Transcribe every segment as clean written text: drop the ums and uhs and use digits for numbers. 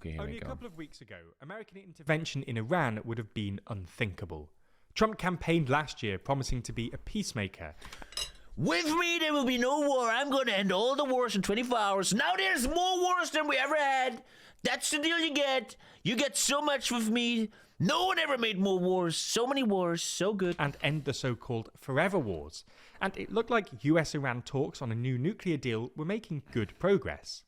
Okay, here Only we a go. couple of weeks ago, American intervention in Iran would have been unthinkable. Trump campaigned last year promising to be a peacemaker. With me, there will be no war. I'm going to end all the wars in 24 hours. Now there's more wars than we ever had. That's the deal you get. You get so much with me. No one ever made more wars. So many wars. So good. And end the so-called forever wars. And it looked like US-Iran talks on a new nuclear deal were making good progress.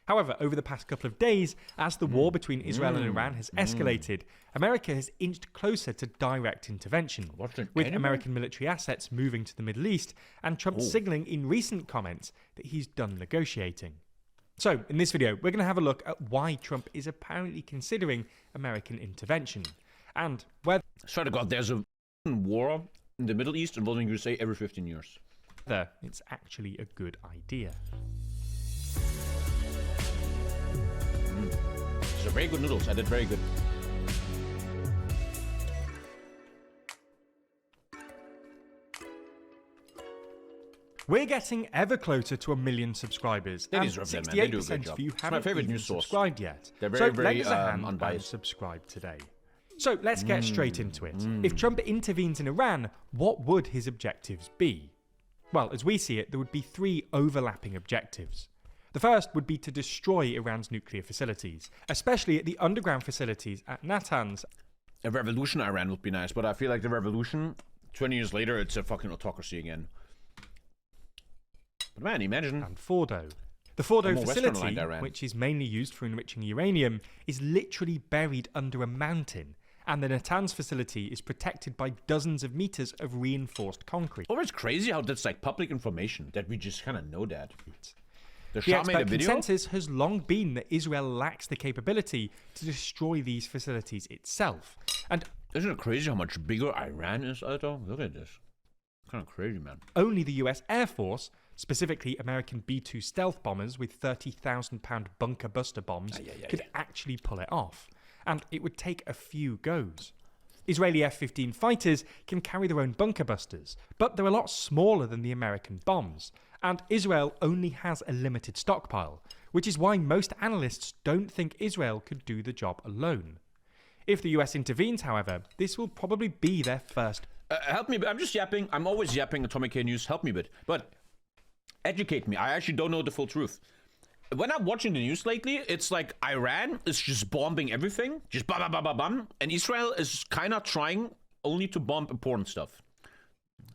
However, over the past couple of days, as the war between Israel and Iran has escalated, America has inched closer to direct intervention, with American military assets moving to the Middle East and Trump signaling in recent comments that he's done negotiating. So, in this video, we're going to have a look at why Trump is apparently considering American intervention, and whether Swear to God, there's a war in the Middle East involving USA every 15 years. it's actually a good idea. These are very good noodles. I did very good. We're getting ever closer to 1 million subscribers, They and deserve that, man. They do a good 68% job. of you It's my haven't favorite even news source. subscribed yet. They're So very, very lend us a hand and unbiased. subscribe today. So let's get straight into it. If Trump intervenes in Iran, what would his objectives be? Well, as we see it, there would be 3 overlapping objectives. The first would be to destroy Iran's nuclear facilities, especially at the underground facilities at Natanz. A revolution Iran would be nice, but I feel like the revolution, 20 years later, it's a fucking autocracy again. But man, imagine. And Fordo. The Fordo more facility, Western-aligned Iran. which is mainly used for enriching uranium, is literally buried under a mountain, and the Natanz facility is protected by dozens of meters of reinforced concrete. Oh, it's crazy how that's like public information that we just kind of know that. The The Shah made a expert video. consensus has long been that Israel lacks the capability to destroy these facilities itself. And Isn't it crazy how much bigger Iran is, Alto? Look at this. Kind of crazy, man. only the US Air Force, specifically American B-2 stealth bombers with 30,000-pound bunker buster bombs, could actually pull it off. And it would take a few goes. Israeli F-15 fighters can carry their own bunker busters, but they're a lot smaller than the American bombs. And Israel only has a limited stockpile, which is why most analysts don't think Israel could do the job alone. If the US intervenes, however, this will probably be their first. Help me, I'm just yapping. I'm always yapping at TommyKay News. Help me a bit. But educate me. I actually don't know the full truth. When I'm watching the news lately, it's like Iran is just bombing everything. Just bam, bam, bam, bam, bam. And Israel is kind of trying only to bomb important stuff.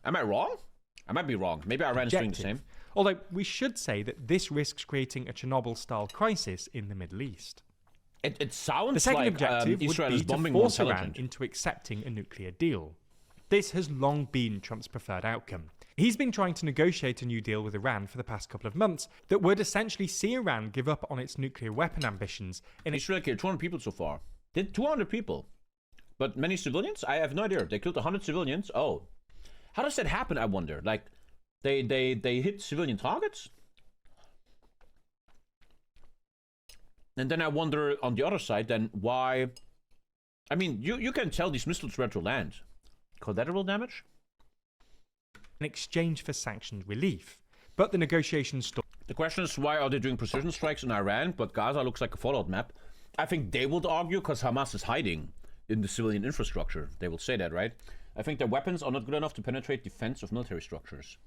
Am I wrong? I might be wrong. Maybe Iran is doing the same. Although we should say that this risks creating a Chernobyl-style crisis in the Middle East. It sounds The second like objective Israel would is be to bombing more force Iran intelligent. into accepting a nuclear deal. This has long been Trump's preferred outcome. He's been trying to negotiate a new deal with Iran for the past couple of months that would essentially see Iran give up on its nuclear weapon ambitions in Israel killed 200 people so far. Did 200 people? But many civilians? I have no idea. They killed 100 civilians? Oh. How does that happen, I wonder? Like, they hit civilian targets? And then I wonder, on the other side, then why... I mean, you can tell these missiles where to land. Collateral damage? in exchange for sanctioned relief. But the negotiations stalled. The question is, why are they doing precision strikes in Iran, but Gaza looks like a fallout map? I think they would argue because Hamas is hiding in the civilian infrastructure. They will say that, right? I think their weapons are not good enough to penetrate defense of military structures.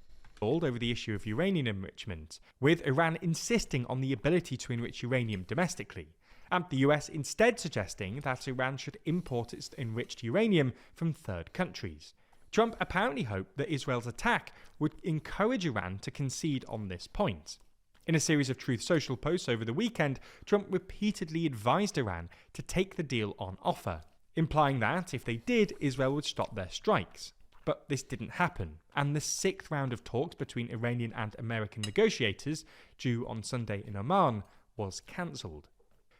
Over the issue of uranium enrichment, with Iran insisting on the ability to enrich uranium domestically, and the US instead suggesting that Iran should import its enriched uranium from third countries. Trump apparently hoped that Israel's attack would encourage Iran to concede on this point. In a series of Truth Social posts over the weekend, Trump repeatedly advised Iran to take the deal on offer, implying that if they did, Israel would stop their strikes. But this didn't happen, and the 6th round of talks between Iranian and American negotiators, due on Sunday in Oman, was cancelled.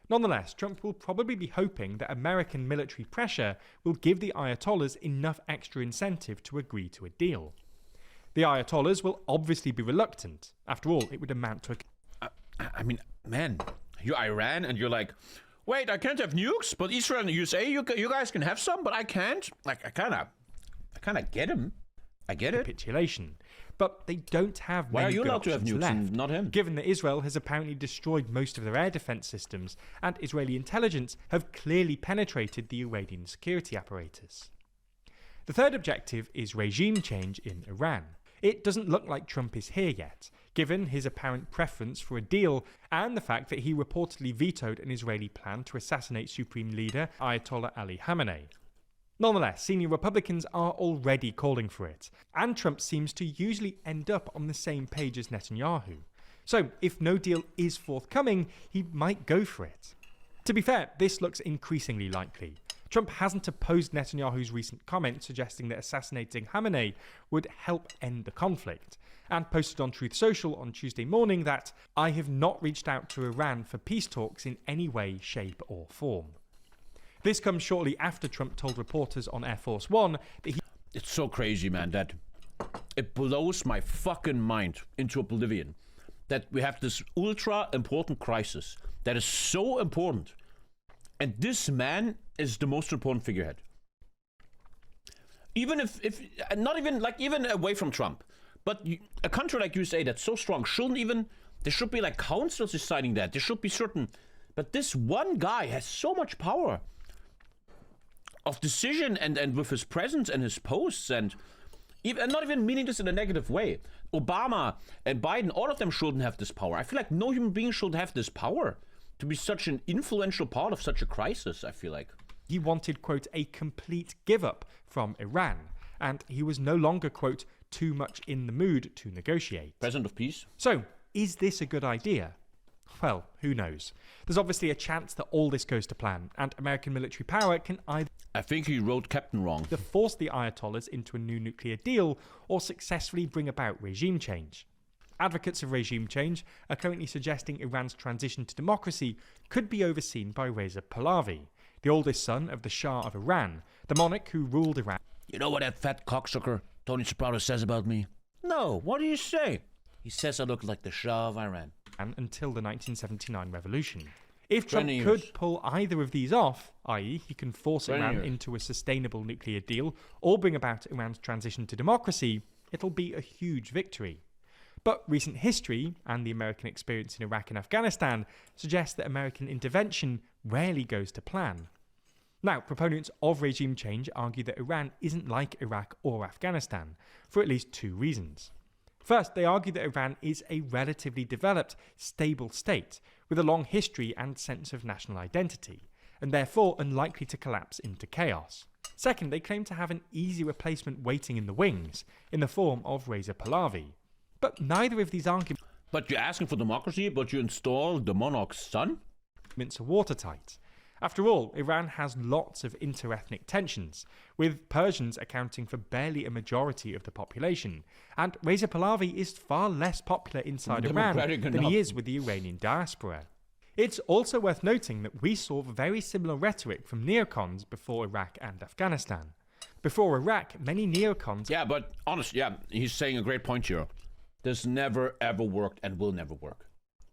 Nonetheless, Trump will probably be hoping that American military pressure will give the Ayatollahs enough extra incentive to agree to a deal. The Ayatollahs will obviously be reluctant. After all, it would amount to a... I mean, man, you're Iran and you're like, wait, I can't have nukes, but Israel and the USA, you guys can have some, but I can't? Like, I kind of get him. I get it. capitulation. but they don't have Why are many you good allowed to have options nukes left, and not him? given that Israel has apparently destroyed most of their air defense systems and Israeli intelligence have clearly penetrated the Iranian security apparatus. The third objective is regime change in Iran. It doesn't look like Trump is here yet, given his apparent preference for a deal and the fact that he reportedly vetoed an Israeli plan to assassinate Supreme Leader Ayatollah Ali Khamenei. Nonetheless, senior Republicans are already calling for it, and Trump seems to usually end up on the same page as Netanyahu. So, if no deal is forthcoming, he might go for it. To be fair, this looks increasingly likely. Trump hasn't opposed Netanyahu's recent comment suggesting that assassinating Khamenei would help end the conflict, and posted on Truth Social on Tuesday morning that, "I have not reached out to Iran for peace talks in any way, shape or form." This comes shortly after Trump told reporters on Air Force One that he... It's so crazy, man, that it blows my fucking mind into oblivion that we have this ultra important crisis that is so important, and this man is the most important figurehead. Even if not even like even away from Trump, but a country like USA that's so strong shouldn't even, there should be like councils deciding that. There should be certain, but this one guy has so much power of decision and with his presence and his posts and even, and not even meaning this in a negative way. Obama and Biden, all of them shouldn't have this power. I feel like no human being should have this power to be such an influential part of such a crisis, I feel like. He wanted, quote, a complete give-up from Iran, and he was no longer, quote, too much in the mood to negotiate. President of peace? So, is this a good idea? Well, who knows? There's obviously a chance that all this goes to plan, and American military power can either... I think he wrote Captain wrong. ...force the Ayatollahs into a new nuclear deal, or successfully bring about regime change. Advocates of regime change are currently suggesting Iran's transition to democracy could be overseen by Reza Pahlavi, the oldest son of the Shah of Iran, the monarch who ruled Iran. You know what that fat cocksucker Tony Soprano says about me? No, what do you say? He says I look like the Shah of Iran. Until the 1979 revolution. If Trump could pull either of these off, i.e. he can force Iran into a sustainable nuclear deal or bring about Iran's transition to democracy, it'll be a huge victory. But recent history, and the American experience in Iraq and Afghanistan, suggest that American intervention rarely goes to plan. Now, proponents of regime change argue that Iran isn't like Iraq or Afghanistan, for at least two reasons. First, they argue that Iran is a relatively developed, stable state, with a long history and sense of national identity, and therefore unlikely to collapse into chaos. Second, they claim to have an easy replacement waiting in the wings, in the form of Reza Pahlavi. But neither of these arguments... But you're asking for democracy, but you install the monarch's son? ...are watertight. After all, Iran has lots of inter-ethnic tensions, with Persians accounting for barely a majority of the population, and Reza Pahlavi is far less popular inside Iran than he is with the Iranian diaspora. It's also worth noting that we saw very similar rhetoric from neocons before Iraq and Afghanistan. Before Iraq, many neocons... Yeah, but honestly, yeah, he's saying a great point here. This never ever worked and will never work.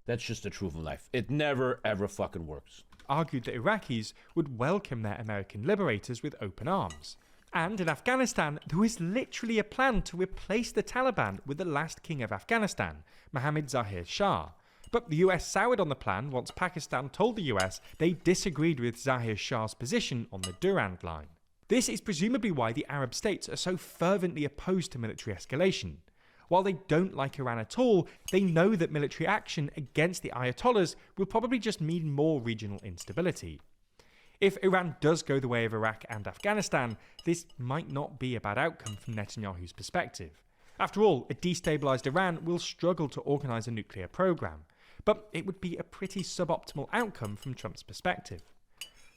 That's just the truth of life. It never ever fucking works. Argued that Iraqis would welcome their American liberators with open arms. And in Afghanistan, there was literally a plan to replace the Taliban with the last king of Afghanistan, Mohammad Zahir Shah. But the US soured on the plan once Pakistan told the US they disagreed with Zahir Shah's position on the Durand Line. This is presumably why the Arab states are so fervently opposed to military escalation. While they don't like Iran at all, they know that military action against the Ayatollahs will probably just mean more regional instability. If Iran does go the way of Iraq and Afghanistan, this might not be a bad outcome from Netanyahu's perspective. After all, a destabilised Iran will struggle to organise a nuclear program, but it would be a pretty suboptimal outcome from Trump's perspective.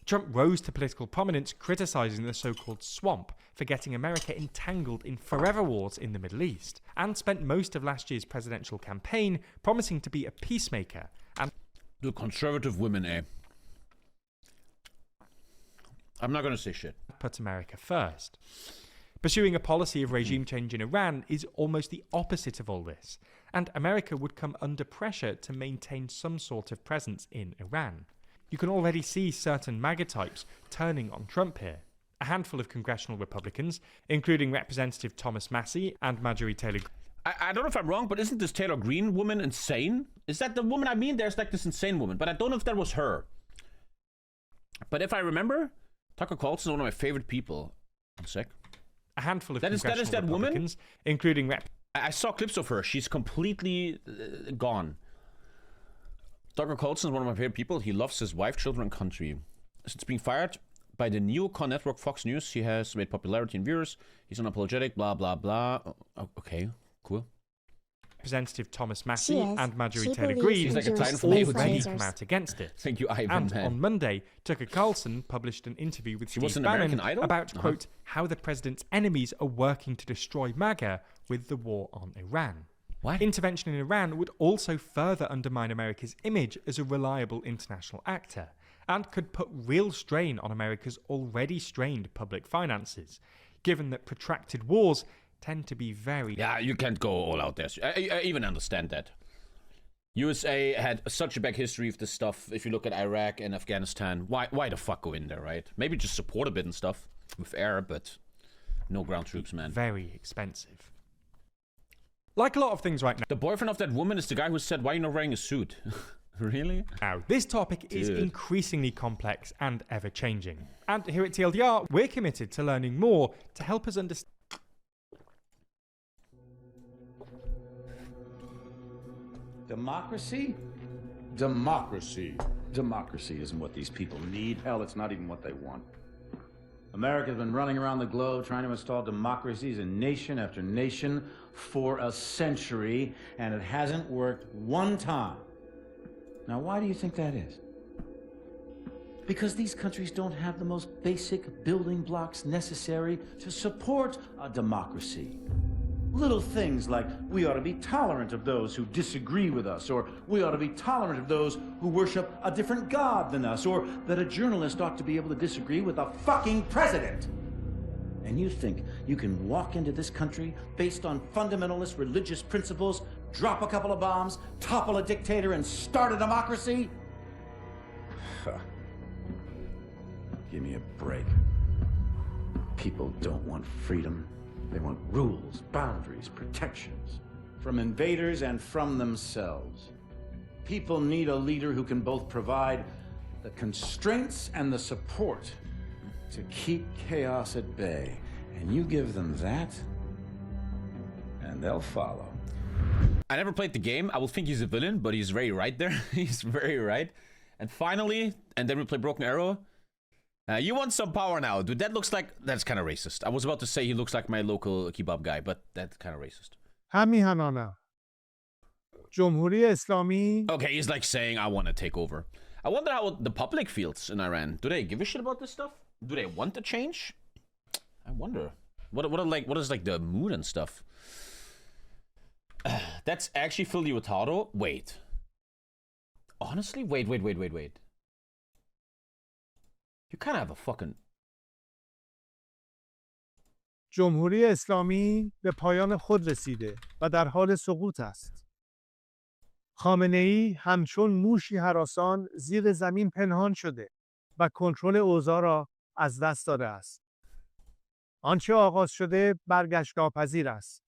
Trump rose to political prominence criticising the so-called swamp for getting America entangled in forever wars in the Middle East, and spent most of last year's presidential campaign promising to be a peacemaker and... The conservative women, eh? I'm not going to say shit. ...put America first. Pursuing a policy of regime change in Iran is almost the opposite of all this, and America would come under pressure to maintain some sort of presence in Iran. You can already see certain MAGA types turning on Trump here. A handful of congressional Republicans, including Representative Thomas Massie and Marjorie Taylor... I don't know if I'm wrong, but isn't this Taylor Greene woman insane? Is that the woman I mean? There's like this insane woman, but I don't know if that was her. But if I remember, Tucker Carlson is one of my favorite people. One sec. A handful of that is that woman, including I saw clips of her. She's completely gone. Tucker Carlson is one of my favorite people. He loves his wife, children, and country. Since being fired by the neocon network Fox News, he has made popularity in viewers. He's unapologetic, blah, blah, blah. Oh, okay, cool. Representative Thomas Massey and Marjorie Taylor Greene like already come out against it. Thank you, Ivan. And on Monday, Tucker Carlson published an interview with Steve Bannon about, quote, how the president's enemies are working to destroy MAGA with the war on Iran. What? Intervention in Iran would also further undermine America's image as a reliable international actor and could put real strain on America's already strained public finances, given that protracted wars tend to be very... Yeah, you can't go all out there. I even understand that. USA had such a back history of this stuff. If you look at Iraq and Afghanistan, why the fuck go in there, right? Maybe just support a bit and stuff with air, but no ground troops, man. Very expensive. Like a lot of things right now. The boyfriend of that woman is the guy who said, why are you not wearing a suit? Really? Now, this topic is increasingly complex and ever-changing. And here at TLDR, we're committed to learning more to help us understand... Democracy? Democracy. Democracy isn't what these people need. Hell, it's not even what they want. America's been running around the globe trying to install democracies in nation after nation for a century, and it hasn't worked one time. Now, why do you think that is? Because these countries don't have the most basic building blocks necessary to support a democracy. Little things like we ought to be tolerant of those who disagree with us, or we ought to be tolerant of those who worship a different god than us, or that a journalist ought to be able to disagree with a fucking president. And you think you can walk into this country based on fundamentalist religious principles, drop a couple of bombs, topple a dictator, and start a democracy? Give me a break. People don't want freedom. They want rules, boundaries, protections from invaders and from themselves. People need a leader who can both provide the constraints and the support to keep chaos at bay. And you give them that, and they'll follow. I never played the game. I will think he's a villain, but he's very right there. He's very right. And finally, and then we play Broken Arrow. You want some power now, dude. That looks like... That's kind of racist. I was about to say he looks like my local kebab guy, but that's kind of racist. همیهنانه جمهوری اسلامی Okay, he's like saying, I want to take over. I wonder how the public feels in Iran. Do they give a shit about this stuff? Do they want to change? I wonder. What is like the mood and stuff? That's actually Phil Liotaro? Wait. Honestly? Wait. You kind of have a fucking... جمهوری اسلامی به پایان خود رسیده و در حال سقوط است. خامنه‌ای همچون موشی هراسان زیر زمین پنهان شده و کنترل اوضاع را از دست داده است. آنچه آغاز شده برگشت ناپذیر است.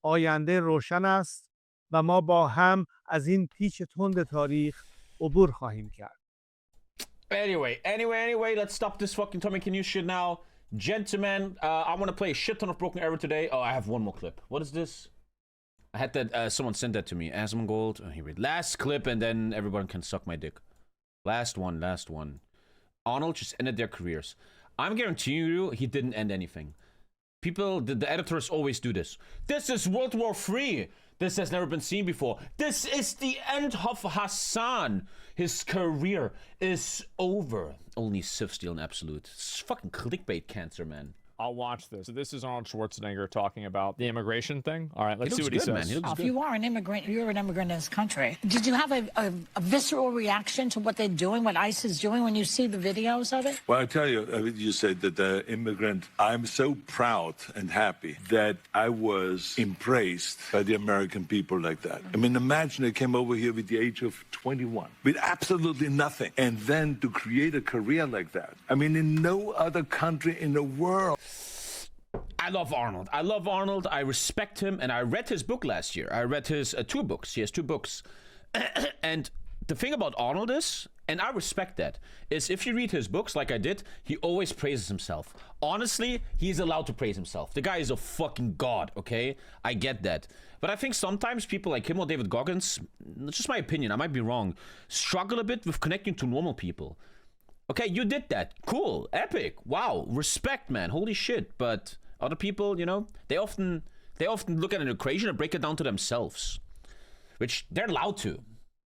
آینده روشن است و ما با هم از این پیچ تند تاریخ عبور خواهیم کرد. Anyway, let's stop this fucking TommyKay news shit now. Gentlemen, I want to play a shit ton of Broken Arrow today. Oh, I have one more clip. What is this? I had that, someone sent that to me. Asmongold. Oh, here we go. Last clip, and then everyone can suck my dick. Last one. Arnold just ended their careers. I'm guaranteeing you, he didn't end anything. People, the editors always do this. This is World War III. This has never been seen before. This is the end of Hassan. His career is over. Only Sif Steel and Absolute. It's fucking clickbait cancer, man. I'll watch this. So this is Arnold Schwarzenegger talking about the immigration thing. All right, let's see what he good, says. Man. He looks If good. you are an immigrant, you're an immigrant in this country. Did you have a visceral reaction to what they're doing, what ICE is doing when you see the videos of it? Well, I tell you, you said that the immigrant, I'm so proud and happy that I was embraced by the American people like that. I mean, imagine I came over here with the age of 21, with absolutely nothing. And then to create a career like that. I mean, in no other country in the world. I love Arnold. I love Arnold. I respect him, and I read his book last year. I read his 2 books. He has 2 books. And the thing about Arnold is, and I respect that, is if you read his books like I did, he always praises himself. Honestly, he's allowed to praise himself. The guy is a fucking god, okay? I get that. But I think sometimes people like him or David Goggins, it's just my opinion, I might be wrong, struggle a bit with connecting to normal people. Okay, you did that. Cool. Epic. Wow. Respect, man. Holy shit. But other people, you know, they often look at an equation and break it down to themselves. Which they're allowed to.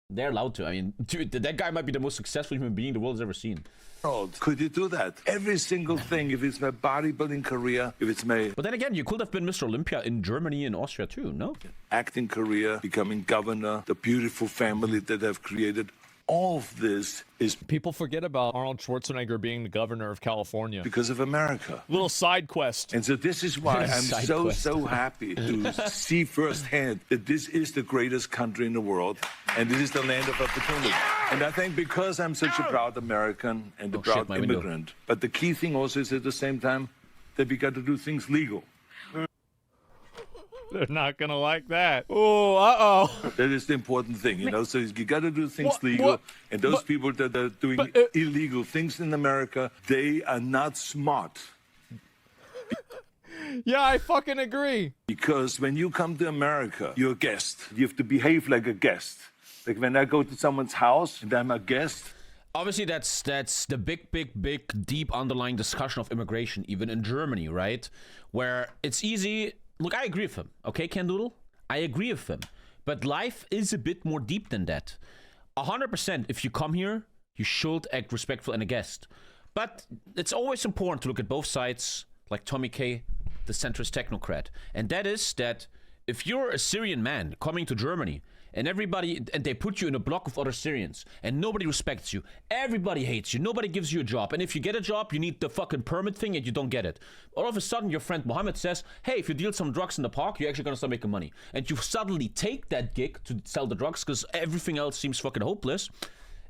They're allowed to. I mean, dude, that guy might be the most successful human being the world has ever seen. Could you do that? Every single thing, if it's my bodybuilding career, if it's my But then again, you could have been Mr. Olympia in Germany and Austria too, no? acting career, becoming governor, the beautiful family that I've created, all of this is People forget about Arnold Schwarzenegger being the governor of California. because of America. Little side quest. And so this is why I'm Side so, quest. so happy to see firsthand that this is the greatest country in the world and this is the land of opportunity. And I think because I'm such a proud American and a Oh, shit, proud my window. immigrant, but the key thing also is at the same time that we got to do things legal. They're not gonna like that. Oh, uh-oh. That is the important thing, you know. So you got to do things What- legal, what- and those but- people that are doing but, illegal things in America, they are not smart. Yeah, I fucking agree. Because when you come to America, you're a guest. You have to behave like a guest. Like when I go to someone's house and I'm a guest, Obviously, that's the big, deep underlying discussion of immigration, even in Germany, right? Where it's easy. Look, I agree with him, okay, Ken Doodle? I agree with him. But life is a bit more deep than that. 100%, if you come here, you should act respectful and a guest. But it's always important to look at both sides, like TommyKay, the centrist technocrat. And that is that if you're a Syrian man coming to Germany, and they put you in a block of other Syrians, and nobody respects you, everybody hates you, nobody gives you a job, and if you get a job, you need the fucking permit thing, and you don't get it. All of a sudden, your friend Mohammed says, hey, if you deal some drugs in the park, you're actually gonna start making money. And you suddenly take that gig to sell the drugs, because everything else seems fucking hopeless.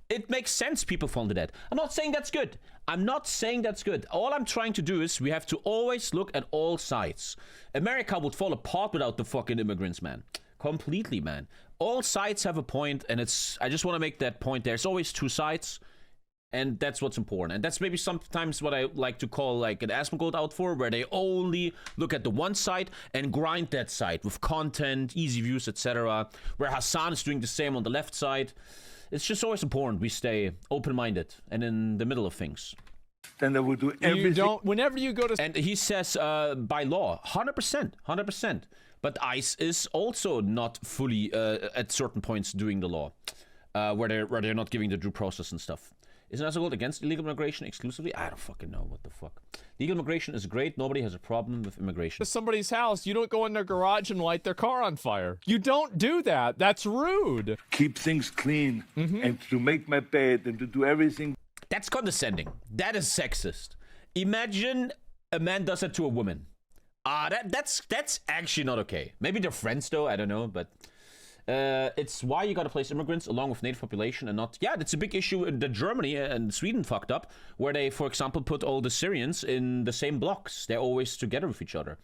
It makes sense people fall into that. I'm not saying that's good. I'm not saying that's good. All I'm trying to do is we have to always look at all sides. America would fall apart without the fucking immigrants, man. Completely, man. All sides have a point, and I just want to make that point. There's always 2 sides, and that's what's important. And that's maybe sometimes what I like to call like an Asmongold out for, where they only look at the one side and grind that side with content, easy views, etc. Where Hassan is doing the same on the left side. It's just always important we stay open-minded and in the middle of things. then I will do everything. You don't. Whenever you go to And he says by law, 100%. But ICE is also not fully at certain points doing the law, where they're not giving the due process and stuff. Isn't Asmongold against illegal immigration exclusively? I don't fucking know. What the fuck? Legal immigration is great. Nobody has a problem with immigration. somebody's house, you don't go in their garage and light their car on fire. You don't do that. That's rude. Keep things clean and to make my bed and to do everything. That's condescending. That is sexist. Imagine a man does that to a woman. That's actually not okay. Maybe they're friends though, I don't know, but it's why you gotta place immigrants along with native population and not... Yeah, that's a big issue that Germany and Sweden fucked up, where they, for example, put all the Syrians in the same blocks. They're always together with each other.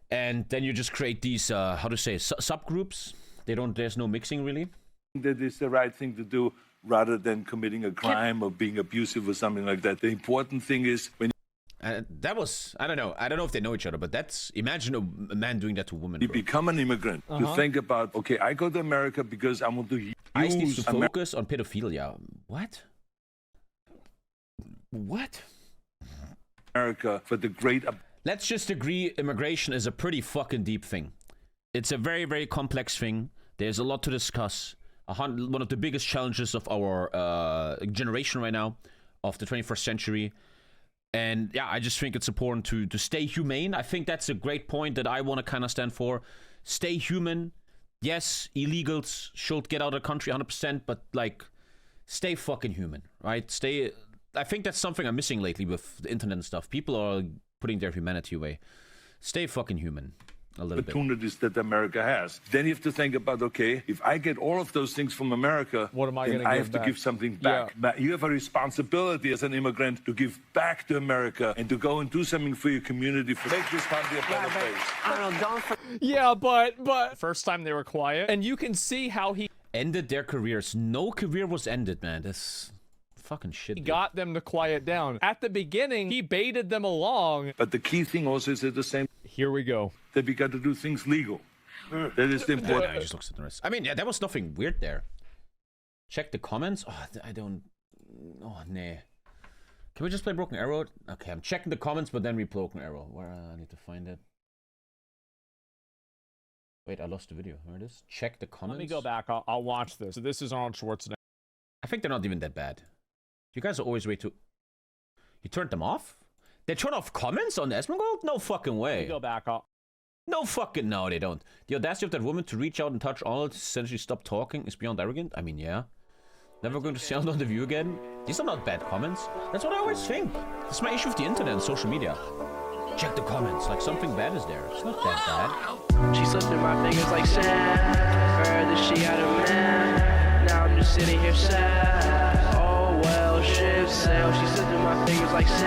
And then you just create these, subgroups. There's no mixing really. That is the right thing to do rather than committing a crime or being abusive or something like that. The important thing is when That was, I don't know if they know each other, but that's, imagine a man doing that to a woman. you bro. become an immigrant, to think about, okay, I go to America because I want to ICE needs use to focus on pedophilia. What? America for the great... Let's just agree immigration is a pretty fucking deep thing. It's a very, very complex thing. There's a lot to discuss. One of the biggest challenges of our generation right now, of the 21st century. And yeah, I just think it's important to stay humane. I think that's a great point that I want to kind of stand for. Stay human. Yes, illegals should get out of the country 100%, but like, stay fucking human, right? I think that's something I'm missing lately with the internet and stuff. People are putting their humanity away. Stay fucking human. opportunities that America has. Then you have to think about, okay, if I get all of those things from America, What am I then gonna I give have to back? give something back. Yeah. But you have a responsibility as an immigrant to give back to America and to go and do something for your community, to make this country a better place. Arnold, don't Yeah, but first time they were quiet, and you can see how he Ended their careers. No career was ended, man. That's fucking shit. Dude. got them to quiet down. At the beginning, he baited them along. But the key thing also is at the same Here we go. that we got to do things legal. That is the Yeah, important. he just looks at the rest. I mean, yeah, there was nothing weird there. Check the comments. Oh, I don't. Oh, nah. Can we just play Broken Arrow? Okay, I'm checking the comments, but then we Broken Arrow. Where I need to find it. Wait, I lost the video. Where it is? Check the comments. Let me go back. I'll watch this. So this is Arnold Schwarzenegger. I think they're not even that bad. You guys are always way too. You turned them off? They turn off comments on the Esmeralda? No fucking Let me way. go back. No fucking no, they don't. The audacity of that woman to reach out and touch Arnold to essentially stop talking is beyond arrogant. I mean, yeah. Never going to see Arnold on the View again. These are not bad comments. That's what I always think. That's my issue with the internet and social media. Check the comments, like something bad is there. It's not that bad. She slipped through my fingers like sand. Heard that she had a man. Now I'm just sitting here sad. Oh well, ship sail. She slipped through my fingers like sand.